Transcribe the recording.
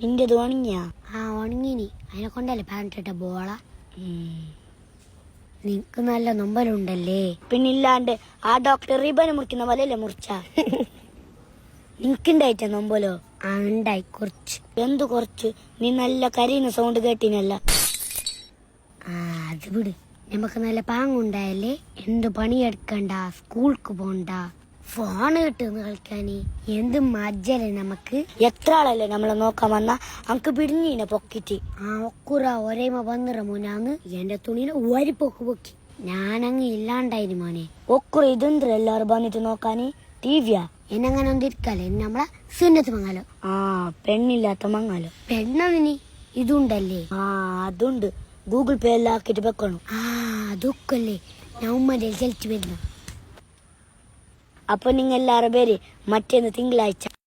നിന്റേത് ഉണങ്ങിയാ? ഉണങ്ങിനി. അതിനെ കൊണ്ടല്ലേ പറഞ്ഞിട്ട ബോള. നിനക്ക് നല്ല നൊമ്പലുണ്ടല്ലേ? പിന്നില്ലാണ്ട് ആ ഡോക്ടർ റിബന് മുറിക്കുന്ന പോലെയല്ലേ മുറിച്ച? നിനക്കുണ്ടായിട്ട നൊമ്പലോ? ഉണ്ടായി കുറച്ച്. എന്തു കുറച്ച്? നീ നല്ല കരീന സൗണ്ട് കേട്ടിനല്ല. അത് വിട്. നമുക്ക് നല്ല പാങ്ങുണ്ടായല്ലേ. എന്ത് പണിയെടുക്കണ്ട, സ്കൂൾക്ക് പോണ്ട, ഫോണ് കിട്ടുന്ന കളിക്കാന്. എന്ത് മജ്ജല്ലേ നമുക്ക്. എത്ര ആളല്ലേ നമ്മളെ നോക്കാൻ വന്ന? അനക്ക് പിടിഞ്ഞീനെ പൊക്കിറ്റ്. ഒക്കുറ ഒരേമ വന്നിറ മോനാന്ന് എന്റെ തുണിനെ ഒരിപ്പൊക്ക് പൊക്കി. ഞാനങ്ങ് ഇല്ലാണ്ടായിന് മോനെ. ഒക്കുറ ഇതെന്ത്ര എല്ലാരും വന്നിട്ട് നോക്കാന്? ടിവിയാ? എന്നങ്ങനെ ഒന്നിരിക്കല്ലേ നമ്മളെ സുന്നത്ത് മങ്ങാലോ. പെണ്ണില്ലാത്ത മങ്ങാലോ. പെണ്ണതിന് ഇതുണ്ടല്ലേ? അതുണ്ട്. ഗൂഗിൾ പേ എല്ലാം ആക്കിട്ട് വെക്കണം. അതൊക്കല്ലേ ഞാൻ ഉമ്മന്റെ ചെലിച്ചു വരുന്നു. അപ്പൊ നിങ്ങൾ എല്ലാരും പേര് മറ്റേന്ന് തിങ്കളാഴ്ച